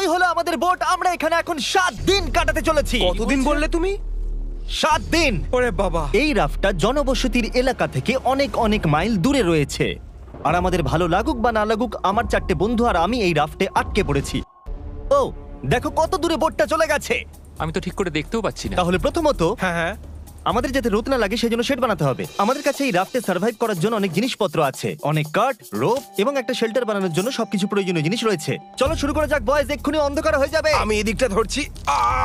এই হলো আমাদের বোট। আমরা এখানে এখন 7 দিন কাটাতে চলেছি। কতদিন বললে তুমি? 7 দিন। ওরে বাবা। এই রাফটা জনবসতির এলাকা থেকে অনেক অনেক মাইল দূরে রয়েছে। আর আমাদের ভালো লাগুক বা না লাগুক, আমার 4টে বন্ধু আর আমি এই রাফটে আটকে পড়েছি। ও দেখো কত দূরে বোটটা চলে গেছে। আমি তো ঠিক করে দেখতেও পাচ্ছি না। তাহলে প্রথমত হ্যাঁ হ্যাঁ। আমাদের যাতে রোদ না লাগে সেজন্য শেড বানাতে হবে। আমাদের কাছে এই রাফটে সার্ভাইভ করার জন্য অনেক জিনিসপত্র আছে, অনেক কাঠ, রোপ এবং একটা শেল্টার বানানোর জন্য সবকিছু প্রয়োজনীয় জিনিস রয়েছে। চলো শুরু করা যাক বয়েজ, এক্ষুনি অন্ধকার হয়ে যাবে। আমি এদিকটা ধরছি।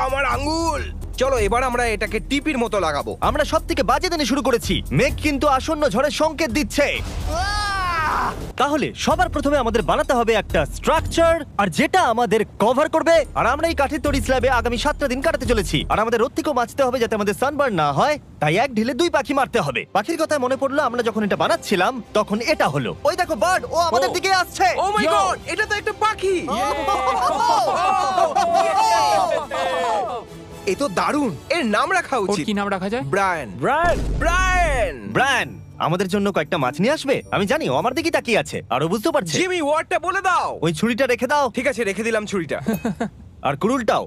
আমার আঙ্গুল। চলো এবার আমরা এটাকে টিপির মতো লাগাবো। আমরা সব থেকে বাজে দিনে শুরু করেছি। মেঘ কিন্তু আসন্ন ঝড়ের সংকেত দিচ্ছে। তাহলে সবার প্রথমে আমাদের বানাতে হবে একটা স্ট্রাকচার, আর যেটা আমাদের কভার করবে। আর আমরা এই কাঠের তৈরি স্ল্যাবে আগামী 7টা দিন কাটাতে চলেছি। আর আমাদের রোদ থেকেও বাঁচতে হবে যাতে আমাদের সানবার্ন না হয়। তাই এক ঢিলে 2 পাখি মারতে হবে। পাখির কথা মনে পড়লো, আমরা যখন এটা বানাচ্ছিলাম তখন এটা হলো। ওই দেখো বার্ড, ও আমাদের দিকে আসছে। ও মাই গড, এটা তো একটা পাখি। এ তো দারুণ। এর নাম রাখা ওর উচিত। কি নাম রাখা যায়? ব্রায়ান। Brian, Brian. ব্রায়ান আমাদের জন্য কয়েকটা মাছ নিয়ে আসবে। আমি জানি ও আমার দিকে তাকিয়ে আছে, আর ও বুঝতে পারছে। জিমি ওয়ার্ডটা বলে দাও। ওই ছুরিটা রেখে দাও। ঠিক আছে, রেখে দিলাম ছুরিটা। আর কুড়ুলটাও।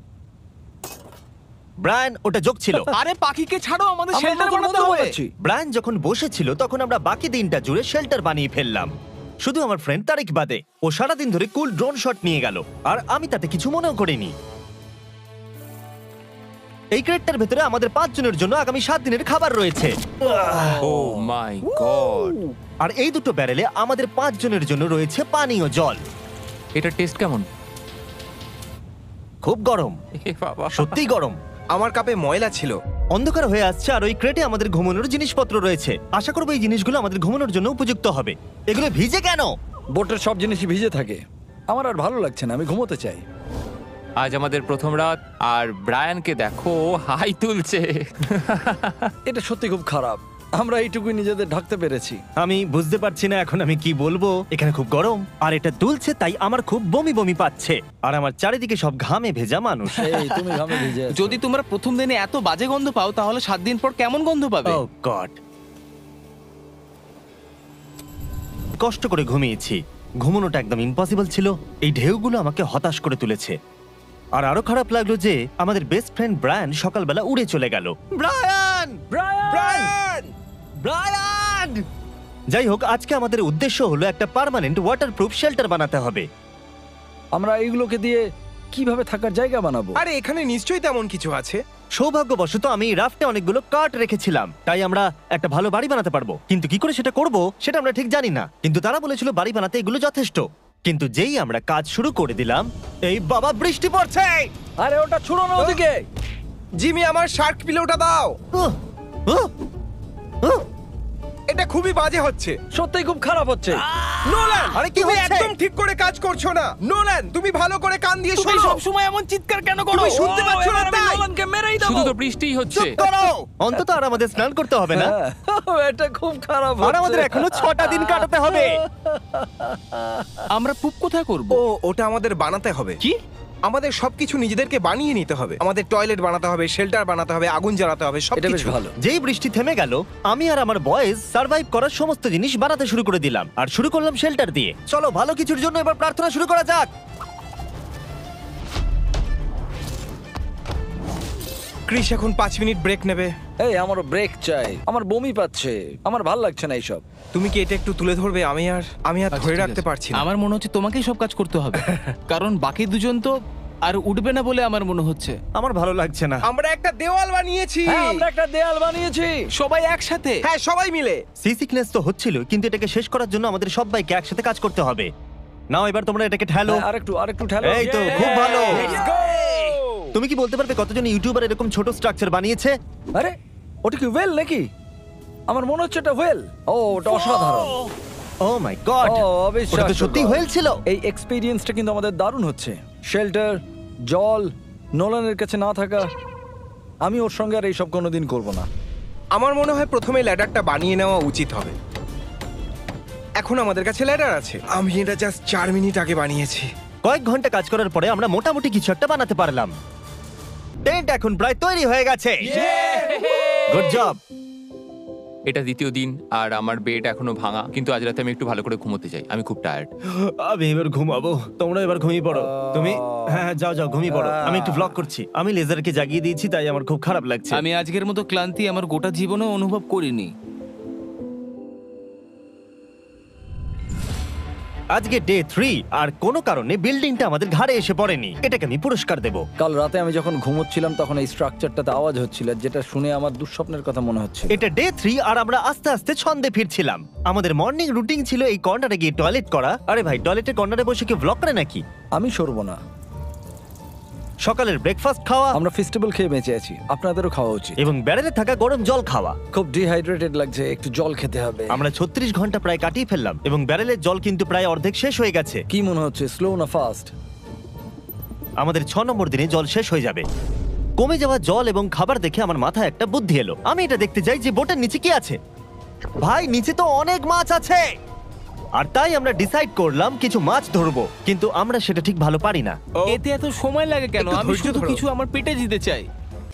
ব্রায়ান ওটা যোগ ছিল। আরে পাখিকে ছাড়ো, আমাদের আমরা শেল্টার নতুন বানাতে বন্ধু হবে। বানাচ্ছি। ব্রায়ান যখন বসেছিল তখন আমরা বাকি দিনটা জুড়ে শেল্টার বানিয়ে ফেললাম। শুধু আমার ফ্রেন্ড তারিক বাদে। ও সারাদিন ধরে কুল ড্রোন শট নিয়ে গেল, আর আমি তাতে কিছু মনেও করিনি। এই ক্রেটটার ভেতরে আমাদের 5 জনের জন্য আগামী 7 দিনের খাবার রয়েছে। ও মাই গড। আর এই দুটো ব্যারেলে আমাদের 5 জনের জন্য রয়েছে পানীয় জল। এটার টেস্ট কেমন? খুব গরম, এ বাবা। সত্যিই গরম। আমার কাপে ময়লা ছিল। অন্ধকার হয়ে আসছে, আর ওই ক্রেটে আমাদের ঘুমানোর জিনিসপত্র রয়েছে। আশা করবো এই জিনিসগুলো আমাদের ঘুমানোর জন্য উপযুক্ত হবে। এগুলো ভিজে কেন? বোটের সব জিনিসই ভিজে থাকে। আমার আর ভালো লাগছে না, আমি ঘুমোতে চাই। আজ আমাদের প্রথম রাত, আর ব্রায়ানকে দেখো, ও হাই তুলছে। এটা সত্যি খুব খারাপ। আমরা এইটুকুই নিজেদের ঢাকতে পেরেছি। আমি বুঝতে পারছি না এখন আমি কি বলবো। এখানে খুব গরম, আর এটা দুলছে, তাই আমার খুব বমি বমি পাচ্ছে। আর আমার চারিদিকে সব ঘামে ভেজা মানুষ। এই তুমি ঘামে ভিজে আছো। যদি তোমরা প্রথম দিনে এত বাজে গন্ধ পাও, তাহলে 7 দিন পর কেমন গন্ধ পাবে? ও গড। কষ্ট করে ঘুমিয়েছি, ঘুমানোটা একদম ইম্পসিবল ছিল। এই ঢেউগুলো আমাকে হতাশ করে তুলেছে। আর আরো খারাপ লাগলো যে আমাদের বেস্ট ফ্রেন্ড ব্রায়ান সকালবেলা উড়ে চলে গেল। ব্রায়ান! ব্রায়ান! ব্রায়ান! যাই হোক, আজকে আমাদের উদ্দেশ্য হলো একটা পার্মানেন্ট ওয়াটারপ্রুফ শেল্টার বানাতে হবে। আমরা এইগুলোকে দিয়ে কিভাবে থাকার জায়গা বানাবো? আরে এখানে নিশ্চয়ই তেমন কিছু আছে। সৌভাগ্যবশত আমি এই রাফটে অনেকগুলো কাঠ রেখেছিলাম, তাই আমরা একটা ভালো বাড়ি বানাতে পারবো। কিন্তু কি করে সেটা করব সেটা আমরা ঠিক জানি না। কিন্তু তারা বলেছিল বাড়ি বানাতে এগুলো যথেষ্ট। কিন্তু যেই আমরা কাজ শুরু করে দিলাম, এই বাবা বৃষ্টি পড়ছে। আরে ওটা ছুড়ো না ওদিকে। জিমি, আমার শার্ক পিলোটা দাও। উহ, উহ, উহ। এটা খুবই বাজে হচ্ছে। সত্যিই খুব খারাপ হচ্ছে। নোলান, আরে কি তুমি হচ্ছে? একদম ঠিক করে কাজ করছো না। নোলান, তুমি ভালো করে কান দিয়ে তুমি শোনো। সব সময় এমন চিৎকার কেন করো? তুমি শুনতে পাচ্ছ না এবার আমি তাই? নোলানকে মেরেই দেবো। শুধু তো বৃষ্টিই হচ্ছে। চুপ করো। অন্তত আর আমাদের স্নান করতে হবে না, হ্যাঁ, এটা খুব খারাপ আর আমাদের হচ্ছে। এখনো 6টা দিন কাটাতে হবে। আমরা পুপ কোথায় করব? ও, ওটা আমাদের বানাতে হবে। কি? আমাদের সবকিছু নিজেদেরকে বানিয়ে নিতে হবে। আমাদের টয়লেট বানাতে হবে, শেল্টার বানাতে হবে, আগুন জ্বালাতে হবে, এটা বেশ সবকিছু। ভালো। যেই বৃষ্টি থেমে গেল, আমি আর আমার বয়েজ সার্ভাইভ করার সমস্ত জিনিস বানাতে শুরু করে দিলাম। আর শুরু করলাম শেল্টার দিয়ে। চলো ভালো কিছুর জন্য এবার প্রার্থনা শুরু করা যাক। ক্রিস এখন 5 মিনিট ব্রেক নেবে। এই আমারও ব্রেক চাই, আমার বমি পাচ্ছে, আমার ভাল লাগছে না এইসব। তুমি কি এটা একটু তুলে ধরবে? আমি আর আচ্ছা, ধরে ঠিক রাখতে আছে। পারছি না। আমার মনে হচ্ছে তোমাকেই সব কাজ করতে হবে, কারণ বাকি দুজন তো আর উঠবে না বলে আমার মনে হচ্ছে। আমার ভালো লাগছে না। আমরা একটা দেওয়াল বানিয়েছি। হ্যাঁ, আমরা একটা দেয়াল বানিয়েছি। সবাই একসাথে। হ্যাঁ, সবাই মিলে। সি সিকনেস তো হচ্ছিল, কিন্তু এটাকে শেষ করার জন্য আমাদের সবাইকে একসাথে কাজ করতে হবে। নাও এবার তোমরা এটাকে ঠেলো। হ্যাঁ, আরেকটু ঠেলো। এই তো, খুব ভালো। Let's go! তুমি কি বলতে পারবে কতজন ইউটিউবার এরকম ছোট স্ট্রাকচার বানিয়েছে? আরে ওটা কি ওয়েল নাকি? আমার মনে হচ্ছে এটা ওয়েল। ও, ওটা অসাধারণ। ও মাই গড, ও, ওটা তো অবিশ্বাস্য। সত্যি হয়েল ছিল। এই এক্সপেরিয়েন্সটা কিন্তু আমাদের দারুণ হচ্ছে। শেল্টার, জল, নোলানের কাছে না থাকা। আমি ওর সঙ্গে আর এইসব কোনোদিন করব না। আমার মনে হয় প্রথমে ল্যাডারটা বানিয়ে নেওয়া উচিত হবে। এখন আমাদের কাছে ল্যাডার আছে। আমি এটা জাস্ট 4 মিনিট আগে বানিয়েছি। কয়েক ঘন্টা কাজ করার পরে আমরা মোটামুটি কিছু একটা বানাতে পারলাম। টেন্ট এখন প্রায় তৈরি হয়ে গেছে। Good job. এটা দ্বিতীয় দিন আর আমার বেড এখনো ভাঙা, কিন্তু আজ রাতে আমি একটু ভালো করে ঘুমোতে চাই, আমি খুব টায়ার্ড। আমি এবার ঘুমাবো, তোমরা এবার ঘুমিয়ে পড়ো। তুমি হ্যাঁ যাও যাও ঘুমিয়ে পড়ো, আমি একটু ব্লগ করছি। আমি লেজারকে জাগিয়ে দিয়েছি, তাই আমার খুব খারাপ লাগছে। আমি আজকের মতো ক্লান্তি আমার গোটা জীবনে অনুভব করিনি। আজকে ডে 3 আর কোনো কারণে বিল্ডিংটা আমাদের ঘাড়ে এসে পড়েনি, এটাকে আমি পুরস্কার দেব। কাল রাতে আমি যখন ঘুমোচ্ছিলাম তখন এই স্ট্রাকচারটাতে আওয়াজ হচ্ছিল, যেটা শুনে আমার দুঃস্বপ্নের কথা মনে হচ্ছে। এটা ডে 3 আর আমরা আস্তে আস্তে ছন্দে ফিরছিলাম। আমাদের মর্নিং রুটিন ছিল এই কর্নারে গিয়ে টয়লেট করা। আরে ভাই, টয়লেটের কর্নারে বসে কি ব্লগ করে নাকি? আমি সরবো না। সকালের ব্রেকফাস্ট খাওয়া আমরা ফেস্টিভ্যাল খেয়ে বেঁচে আছি, আপনাদেরও খাওয়া উচিত। এবং ব্যারেলে থাকা গরম জল খাওয়া। খুব ডিহাইড্রেটেড লাগছে, একটু জল খেতে হবে। আমরা 36 ঘন্টা প্রায় কাটিয়ে ফেললাম এবং ব্যারেলের জল কিন্তু প্রায় অর্ধেক শেষ হয়ে গেছে। কি মনে হচ্ছে, স্লো না ফাস্ট? আমাদের 6 নম্বর দিনে জল শেষ হয়ে যাবে। কমে যাওয়া জল এবং খাবার দেখে আমার মাথায় একটা বুদ্ধি এলো। আমি এটা দেখতে চাই যে বোটের নিচে কি আছে। ভাই, নিচে তো অনেক মাছ আছে। আর তাই আমরা ডিসাইড করলাম কিছু মাছ ধরবো, কিন্তু আমরা সেটা ঠিক ভালো পারি না। এতে এত সময় লাগে কেন? একটু আমি ধৈর্য শুধু ধরো। কিছু আমার পেটে দিতে চাই।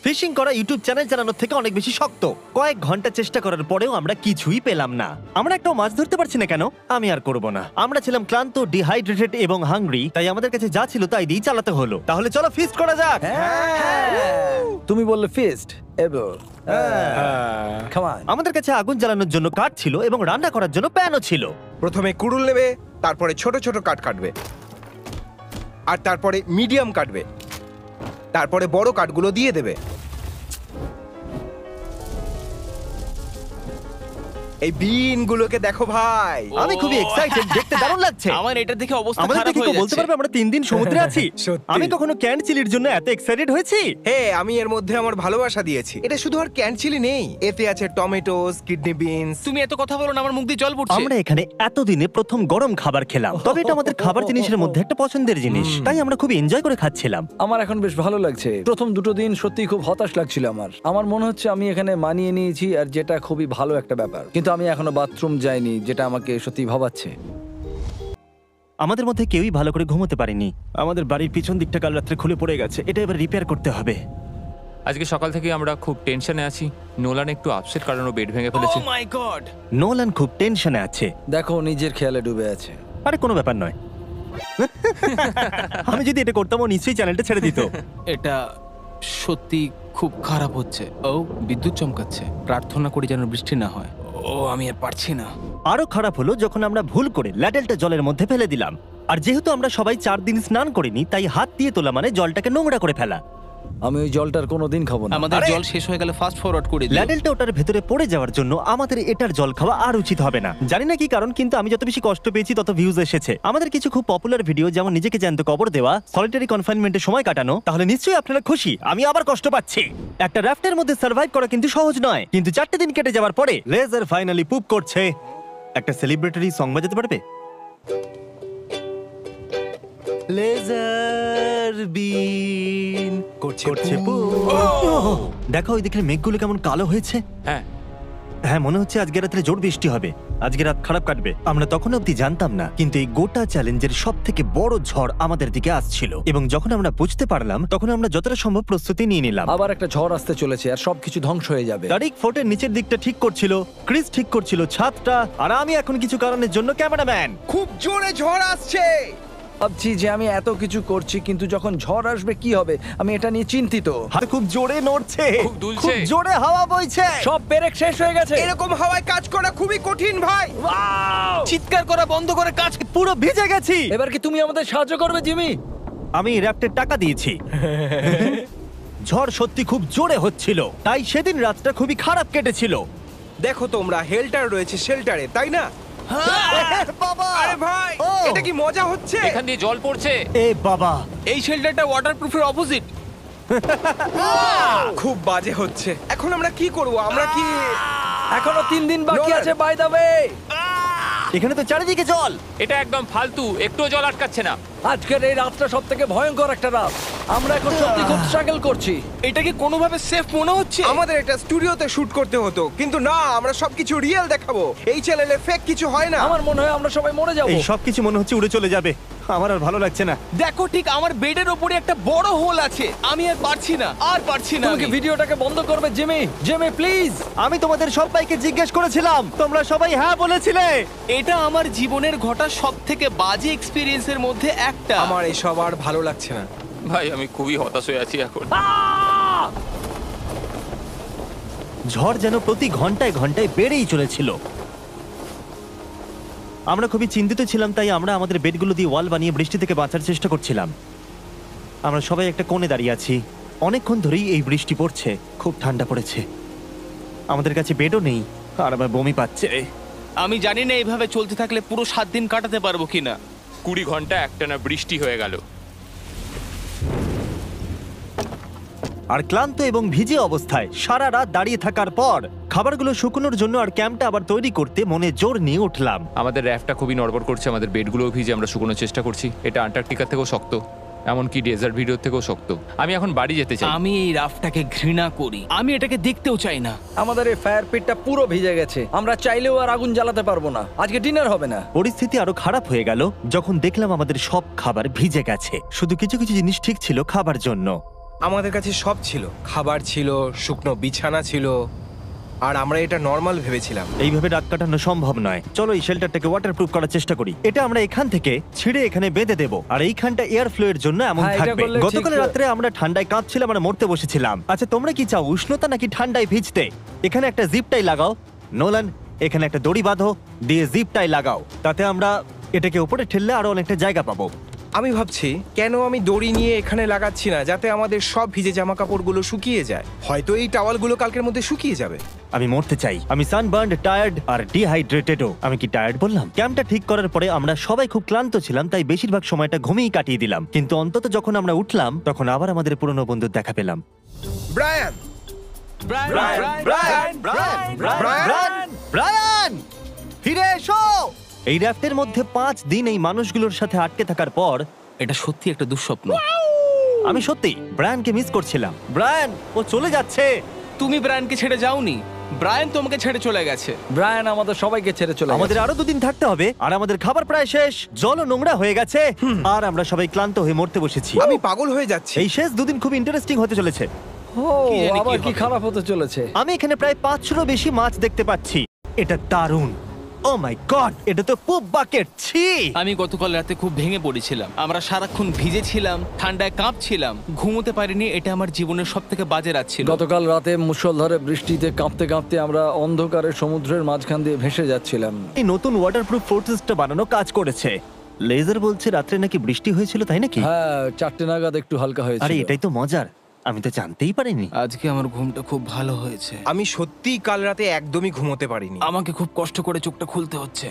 ফিশিং করা ইউটিউব চ্যানেল চালানোর থেকে অনেক বেশি শক্ত। কয়েক ঘন্টা চেষ্টা করার পরেও আমরা কিছুই পেলাম না। আমরা একটাও মাছ ধরতে পারছি না কেন? আমি আর করব না। আমরা ছিলাম ক্লান্ত, ডিহাইড্রেটেড এবং হাংরি, তাই আমাদের কাছে যা ছিল তাই দিয়ে চালাতে হলো। তাহলে চলো ফিস্ট করা যাক। তুমি বললে ফিস্ট এবার। Come on. আমাদের কাছে আগুন জ্বালানোর জন্য কাঠ ছিল এবং রান্না করার জন্য প্যানও ছিল। প্রথমে কুড়ুল নেবে, তারপরে ছোট ছোট কাঠ কাটবে, আর তারপরে মিডিয়াম কাটবে, তারপরে বড় কাঠগুলো দিয়ে দেবে। এই বিনগুলোকে দেখো ভাই। আমি খুবই এক্সাইটেড, দেখতে দারুণ লাগছে। আমার এটা দেখে অবস্থা আমাদের খারাপ দেখে হয়ে কেউ বলতে যাচ্ছে। পারবে আমরা 3 দিন সমুদ্রে আছি? সত্যি। আমি কখনো ক্যান চিলির জন্য এত এক্সাইটেড হয়েছি? হে, আমি এর মধ্যে আমার ভালোবাসা দিয়েছি। এটা শুধু আর ক্যানচিলি নেই, এতে আছে টমেটোস, কিডনি বিনস। তুমি এত কথা বলো না, আমার মুখ দিয়ে জল পড়ছে। আমরা এখানে এতদিনে প্রথম গরম খাবার খেলাম, তবে এটা আমাদের খাবার জিনিসের মধ্যে একটা পছন্দের জিনিস, তাই আমরা খুব এনজয় করে খাচ্ছিলাম। আমার এখন বেশ ভালো লাগছে। প্রথম দুটো দিন সত্যি খুব হতাশ লাগছিল আমার মনে হচ্ছে আমি এখানে মানিয়ে নিয়েছি, আর যেটা খুবই ভালো একটা ব্যাপার। কিন্তু আমি এখনো বাথরুম যাইনি, যেটা আমাকে সত্যি ভাবাচ্ছে। আমাদের মধ্যে কেউই ভালো করে ঘুমোতে পারেনি। আমাদের বাড়ির পিছন দিকটা কাল রাত্রে খুলে পড়ে গেছে, এটা এবার রিপেয়ার করতে হবে। আজকে সকাল থেকে আমরা খুব টেনশনে আছি। নোলান একটু আপসেট কারণ ও বেড ভেঙে ফেলেছে। ও মাই গড! নোলান খুব টেনশনে আছে। দেখো, নিজের খেয়ালে ডুবে আছে। আরে কোনো ব্যাপার নয়। আমি যদি এটা করতাম ও নিশ্চয়ই চ্যানেলটা ছেড়ে দিত। এটা সত্যি খুব খারাপ হচ্ছে। ও বিদ্যুৎ চমকাচ্ছে। প্রার্থনা করি যেন বৃষ্টি না হয়। ও আমি আর পারছি না। আরো খারাপ হলো যখন আমরা ভুল করে ল্যাডেলটা জলের মধ্যে ফেলে দিলাম। আর যেহেতু আমরা সবাই 4 দিন স্নান করিনি, তাই হাত দিয়ে তোলা মানে জলটাকে নোংরা করে ফেলা। আমি ওই জলটার কোনোদিন খাবো না। আমাদের আরে! জল শেষ হয়ে গেলে ফাস্ট ফরওয়ার্ড করে দিও। ল্যাডেলটা ওটার ভেতরে পড়ে যাওয়ার জন্য আমাদের এটার জল খাওয়া আর উচিত হবে না। জানি না কি কারণ, কিন্তু আমি যত বেশি কষ্ট পেয়েছি তত ভিউজ এসেছে। আমাদের কিছু খুব পপুলার ভিডিও, যেমন নিজেকে জ্যান্ত কবর দেওয়া, সলিটারি কনফাইনমেন্টে সময় কাটানো, তাহলে নিশ্চয়ই আপনারা খুশি। আমি আবার কষ্ট পাচ্ছি। একটা রাফটের মধ্যে সার্ভাইভ করা কিন্তু সহজ নয়, কিন্তু 4টে দিন কেটে যাওয়ার পরে লেজার ফাইনালি পুপ করছে। একটা সেলিব্রেটরি সং বাজাতে পারবে? লেজার বিন করছে পুপ। দেখো ওই দিকের মেঘগুলো কেমন কালো হয়েছে। হ্যাঁ, হ্যাঁ, মনে হচ্ছে আজকে রাত্রে জোর বৃষ্টি হবে। আজকে রাত খারাপ কাটবে। আমরা তখন অব্দি জানতাম না, কিন্তু এই গোটা চ্যালেঞ্জের সব থেকে বড় ঝড় আমাদের দিকে আসছিল। এবং যখন আমরা বুঝতে পারলাম, তখন আমরা যতটা সম্ভব প্রস্তুতি নিয়ে নিলাম। আবার একটা ঝড় আসতে চলেছে, আর সবকিছু ধ্বংস হয়ে যাবে। তারিক ফোর্টের নিচের দিকটা ঠিক করছিল, ক্রিস ঠিক করছিল ছাদটা, আর আমি এখন কিছু কারণের জন্য ক্যামেরাম্যান। খুব জোরে ঝড় আসছে। ভাবছি যে আমি এত কিছু করছি, কিন্তু যখন ঝড় আসবে কি হবে আমি এটা নিয়ে চিন্তিত। হাত খুব জোরে নড়ছে, খুব দুলছে। খুব জোরে হাওয়া বইছে। সব পেরেক শেষ হয়ে গেছে। এরকম হাওয়ায় কাজ করা খুবই কঠিন ভাই। চিৎকার করা বন্ধ করে কাজ। পুরো ভিজে গেছি। এবার কি তুমি আমাদের সাহায্য করবে, জিমি? আমি র্যাপ্টের টাকা দিয়েছি। ঝড় সত্যি খুব জোরে হচ্ছিল, তাই সেদিন রাতটা খুবই খারাপ কেটেছিল। দেখো তোমরা, হেল্টার রয়েছে শেল্টারে, তাই না? বাবা! আরে ভাই, ও! এটা কি মজা হচ্ছে? এখান দিয়ে জল পড়ছে। এ বাবা! এই শেল্টারটা ওয়াটারপ্রুফের অপোজিট। খুব বাজে হচ্ছে। এখন আমরা কি করব? আমরা কি এখনো 3 দিন বাকি নোলান! আছে, বাই দ্য ওয়ে। এখানে তো চারিদিকে জল। এটা একদম ফালতু, একটুও জল আটকাচ্ছে না। আজকের এই রাতটা সবথেকে ভয়ঙ্কর একটা রাত। আমরা এখন সত্যি খুব স্ট্রাগল করছি। এটা কি কোনোভাবে সেফ মনে হচ্ছে? আমাদের এটা স্টুডিওতে শুট করতে হতো, কিন্তু না, আমরা সবকিছু রিয়েল দেখাবো। এই চ্যানেলে ফেক কিছু হয় না। আমার মনে হয় আমরা সবাই মরে যাব। এই সব কিছু মনে হচ্ছে উড়ে চলে যাবে। আমার আর ভালো লাগছে না। দেখো ঠিক আমার বেডের ওপরে একটা বড় হোল আছে। আমি আর পারছি না, আর পারছি না তুমি কি আমি। ভিডিওটাকে বন্ধ করবে জিমি? Jimmy please. আমি তোমাদের সবাইকে জিজ্ঞেস করেছিলাম, তোমরা সবাই হ্যাঁ বলেছিলে। এটা আমার জীবনের ঘটা সব থেকে বাজে এক্সপিরিয়েন্সের মধ্যে একটা। আমার এসব আর ভালো লাগছে না। ভাই আমি খুবই হতাশ হয়ে আছি এখন। ঝড় যেন প্রতি ঘন্টায় ঘন্টায় বেড়েই চলেছিল। আমরা খুবই চিন্তিত ছিলাম, তাই আমরা আমাদের বেডগুলো দিয়ে ওয়াল বানিয়ে বৃষ্টি থেকে বাঁচার চেষ্টা করছিলাম। আমরা সবাই একটা কোণে দাঁড়িয়ে আছি, অনেকক্ষণ ধরেই এই বৃষ্টি পড়ছে, খুব ঠান্ডা পড়েছে, আমাদের কাছে বেডও নেই, আর আমার বমি পাচ্ছে। আমি জানি না এইভাবে চলতে থাকলে পুরো 7 দিন কাটাতে পারবো কিনা। 20 ঘন্টা একটানা বৃষ্টি হয়ে গেল। আর ক্লান্ত এবং ভিজে অবস্থায় সারা রাত দাঁড়িয়ে থাকার পর খাবারগুলো শুকনোর জন্য আর ক্যাম্পটা আবার তৈরি করতে মনে জোর নিয়ে উঠলাম। আমাদের র্যাফটা খুবই নড়বড় করছে, আমাদের বেডগুলোও ভিজে, আমরা শুকোনোর চেষ্টা করছি। এটা আন্টার্কটিকা থেকেও শক্ত, এমনকি ডেজার্ট ভিডিও থেকেও শক্ত। আমি এখন বাড়ি যেতে চাই। আমি এই রাফটাকে ঘৃণা করি, আমি এটাকে দেখতেও চাই না। আমাদের এই ফায়ার পিটটা পুরো ভিজে গেছে, আমরা চাইলেও আর আগুন জ্বালাতে পারবো না। আজকে ডিনার হবে না। পরিস্থিতি আরো খারাপ হয়ে গেল যখন দেখলাম আমাদের সব খাবার ভিজে গেছে। শুধু কিছু কিছু জিনিস ঠিক ছিল খাবার জন্য। আমাদের কাছে সব ছিল, খাবার ছিল, শুকনো বিছানা ছিল, আর আমরা এটা নর্মাল ভেবেছিলাম। এইভাবে রাত কাটানো সম্ভব নয়। চলো এই শেল্টারটাকে ওয়াটারপ্রুফ করার চেষ্টা করি। এটা আমরা এখান থেকে ছিঁড়ে এখানে বেঁধে দেব, আর এইখানটা এয়ার ফ্লো এর জন্য এমন হ্যাঁ, এটা থাকবে। করলে গতকাল ঠিক। রাত্রে আমরা ঠান্ডায় কাঁপছিলাম আর মরতে বসেছিলাম। আচ্ছা তোমরা কি চাও, উষ্ণতা নাকি ঠান্ডায় ভিজতে? এখানে একটা জিপ টাই লাগাও। নোলান, এখানে একটা দড়ি বাঁধো, দিয়ে জিপ টাই লাগাও। তাতে আমরা এটাকে উপরে ঠেললে আরো অনেকটা জায়গা পাবো। আমি ভাবছি কেন আমি দড়ি নিয়ে এখানে লাগাচ্ছি না, যাতে আমাদের সব ভিজে জামা কাপড়গুলো শুকিয়ে যায়। হয়তো এই টাওয়ালগুলো কালকের মধ্যে শুকিয়ে যাবে। আমি মরতে চাই, আমি সানবার্নড, টায়ার্ড আর ডিহাইড্রেটেডও। আমি কি টায়ার্ড বললাম? ক্যাম্পটা ঠিক করার পরে আমরা সবাই খুব ক্লান্ত ছিলাম, তাই বেশিরভাগ সময়টা ঘুমিয়ে কাটিয়ে দিলাম। কিন্তু অন্তত যখন আমরা উঠলাম তখন আবার আমাদের পুরনো বন্ধুর দেখা পেলাম। ব্রায়ান, ব্রায়ান, ফিরে এসো। এই র্যাফটের মধ্যে 5 দিন এই মানুষগুলোর সাথে আটকে থাকার পর এটা সত্যি একটা দুঃস্বপ্ন। আমি সত্যি ব্রায়ানকে মিস করছিলাম। ব্রায়ান, ও চলে যাচ্ছে। তুমি ব্রায়ানকে ছেড়ে যাওনি, ব্রায়ান তোমাকে ছেড়ে চলে গেছে। ব্রায়ান আমাদের সবাইকে ছেড়ে চলে গেছে। আমাদের আরো 2 দিন থাকতে হবে, আর আমাদের খাবার প্রায় শেষ, জলও নোংরা হয়ে গেছে, আর আমরা সবাই ক্লান্ত হয়ে মরতে বসেছি। আমি পাগল হয়ে যাচ্ছি। এই শেষ 2 দিন খুব ইন্টারেস্টিং হতে চলেছে। ও, কি জানি কি আবার কি হবে। খারাপ হতে চলেছে। আমি এখানে প্রায় 500 বেশি মাছ দেখতে পাচ্ছি। এটা দারুণ। ও মাই গড, এটা তো পুপ বাকেট। ছি। আমি গতকাল রাতে খুব ভেঙে পড়েছিলাম, আমরা সারাক্ষণ ভিজেছিলাম, ঠান্ডায় কাঁপছিলাম, ঘুমোতে পারিনি। এটা আমার জীবনের সব থেকে বাজে রাত ছিল। গতকাল রাতে মুষলধারে বৃষ্টিতে কাঁপতে কাঁপতে আমরা অন্ধকারে সমুদ্রের মাঝখান দিয়ে ভেসে যাচ্ছিলাম। এই নতুন ওয়াটারপ্রুফ ফোর্ট্রেসটা বানানো কাজ করেছে। লেজার বলছে রাত্রে নাকি বৃষ্টি হয়েছিল, তাই নাকি? হ্যাঁ, 4টে নাগাদ একটু হালকা হয়েছে। আরে এটাই তো মজার, আমি তো জানতেই পারিনি। আজকে আমার ঘুমটা খুব ভালো হয়েছে। আমি সত্যিই কাল রাতে একদমই ঘুমোতে পারিনি। আমাকে খুব কষ্ট করে চোখটা খুলতে হচ্ছে।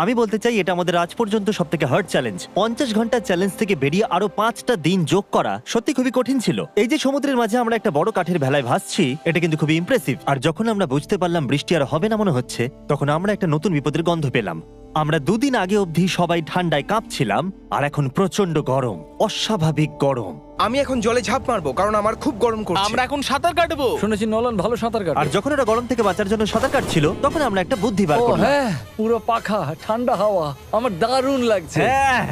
আমি বলতে চাই এটা আমাদের আজ পর্যন্ত সব থেকে হার্ড চ্যালেঞ্জ। 50 ঘন্টার চ্যালেঞ্জ থেকে বেরিয়ে আরো 5টা দিন যোগ করা সত্যি খুবই কঠিন ছিল। এই যে সমুদ্রের মাঝে আমরা একটা বড় কাঠের ভেলায় ভাসছি, এটা কিন্তু খুবই ইমপ্রেসিভ। আর যখন আমরা বুঝতে পারলাম বৃষ্টি আর হবে না মনে হচ্ছে, তখন আমরা একটা নতুন বিপদের গন্ধ পেলাম। আমরা 2 দিন আগে অবধি সবাই ঠান্ডায় কাঁপছিলাম, আর এখন প্রচন্ড গরম, অস্বাভাবিক গরম। আমি এখন জলে ঝাঁপ মারবো, কারণ আমার খুব গরম করছে। আমরা এখন সাঁতার কাটবো। শুনেছি নলন ভালো সাঁতার আর কাটে। যখন ওরা গরম থেকে বাঁচার জন্য সাঁতার কাটছিল, তখন আমরা একটা বুদ্ধি বার ও করলাম। হ্যাঁ, পুরো পাখা, ঠান্ডা হাওয়া, আমার দারুণ লাগছে। হ্যাঁ,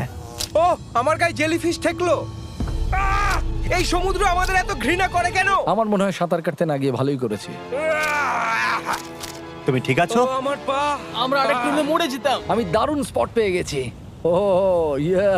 ও, আমার গায়ে জেলিফিশ ঠেকলো। আহ! এই সমুদ্র আমাদের এত ঘৃণা করে কেন? আমার মনে হয় সাঁতার কাটতে না গিয়ে ভালোই করেছি। তুমি ঠিক আছো? ও, আমার পা। আমরা আরেকটু হলে মরে যেতাম। আমি দারুণ স্পট পেয়ে গেছি। ও ইয়া,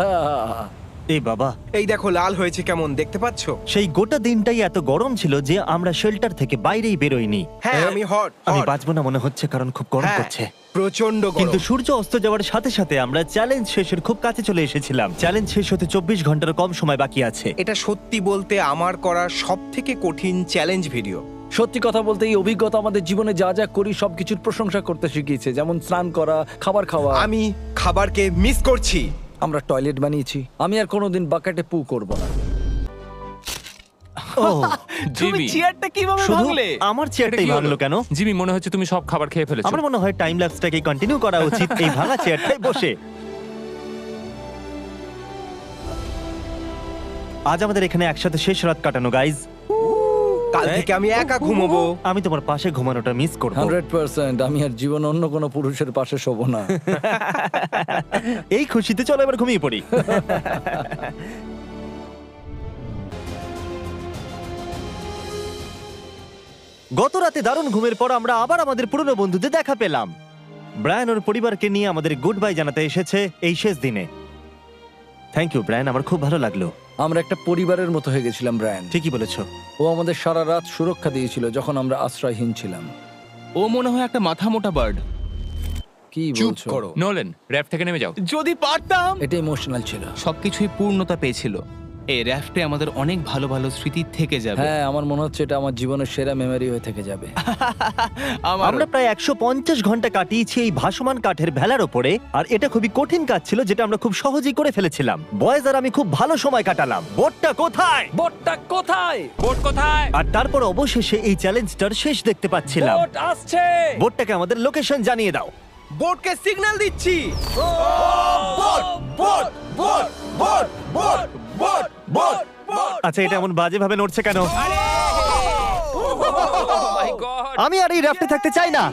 এই বাবা, এই দেখো লাল হয়েছে কেমন, দেখতে পাচ্ছো? সেই গোটা দিনটাই এত গরম ছিল যে আমরা শেল্টার থেকে বাইরেই বেরোইনি। হ্যাঁ, আমি হট। আমি বাঁচবো না মনে হচ্ছে, কারণ খুব গরম করছে। প্রচন্ড কিন্তু গরম। সূর্য অস্ত যাওয়ার সাথে সাথে আমরা চ্যালেঞ্জ শেষের খুব কাছে চলে এসেছিলাম। চ্যালেঞ্জ শেষ হতে 24 ঘন্টার কম সময় বাকি আছে। এটা সত্যি বলতে আমার করা সব থেকে কঠিন চ্যালেঞ্জ ভিডিও। সত্যি কথা বলতে এই অভিজ্ঞতা আমাদের জীবনে যা যা করি সবকিছুর প্রশংসা করতে শিখিয়েছে, যেমন স্নান করা, খাবার খাওয়া। আমি খাবারকে মিস করছি। আমরা টয়লেট বানিয়েছি। আমি আর কোনোদিন বাকেটে পু করব না। ও, তুমি জিমি, চেয়ারটা কিভাবে শুধু ভাঙলে? আমার চেয়ারটাই এটা কি ভাঙলো হলো? কেন? জিমি, মনে হচ্ছে তুমি সব খাবার খেয়ে ফেলেছো। আমার মনে হয় টাইম ল্যাপসটাকে কন্টিনিউ করা উচিত এই ভাঙা চেয়ারটাই বসে। আজ আমাদের এখানে একসাথে শেষ রাত কাটানো, গাইজ। কাল থেকে আমি একা ঘুমোবো। আমি তোমার পাশে ঘুমানোটা মিস করব। 100%। আমি আর জীবনে অন্য কোনো পুরুষের পাশে শোবো না। এই খুশিতে চলো এবার ঘুমিয়ে পড়ি। গত রাতে দারুণ ঘুমের পর আমরা আবার আমাদের পুরনো বন্ধুদের দেখা পেলাম। ব্রায়ান ওর পরিবারকে নিয়ে আমাদের গুড বাই জানাতে এসেছে এই শেষ দিনে। থ্যাংক ইউ ব্রায়ান, আমার খুব ভালো লাগলো। আমরা একটা পরিবারের মতো হয়ে গেছিলাম ব্রায়ান। ঠিকই বলেছো। ও আমাদের সারা রাত সুরক্ষা দিয়েছিল যখন আমরা আশ্রয়হীন ছিলাম। ও মনে হয় একটা মাথা মোটা বার্ড। কি চুপ বলছো? করো। নোলেন, র্যাফ থেকে নেমে যাও। যদি পারতাম। এটা ইমোশনাল ছিল। সবকিছুই পূর্ণতা পেয়েছিল। এই র্যাফটে আমাদের অনেক ভালো ভালো স্মৃতি থেকে যাবে। হ্যাঁ, আমার মনে হচ্ছে এটা আমার জীবনের সেরা মেমরি হয়ে থেকে যাবে। আমরা প্রায় 150 ঘন্টা কাটিয়েছি এই ভাসমান কাঠের ভেলার ওপরে, আর এটা খুবই কঠিন কাজ ছিল যেটা আমরা খুব সহজেই করে ফেলেছিলাম। বয়েজ আর আমি খুব ভালো সময় কাটালাম। বোটটা কোথায়? বোটটা কোথায়? বোট কোথায়? আর তারপর অবশেষে এই চ্যালেঞ্জটার শেষ দেখতে পাচ্ছিলাম। বোট আসছে। বোটটাকে আমাদের লোকেশন জানিয়ে দাও। বোটকে সিগন্যাল দিচ্ছি। Boat boat boat boat boat boat boat boat. আচ্ছা, এটা এমন বাজে ভাবে নড়ছে কেন? মাই গড! আমি আর এই রাফটে থাকতে চাই না।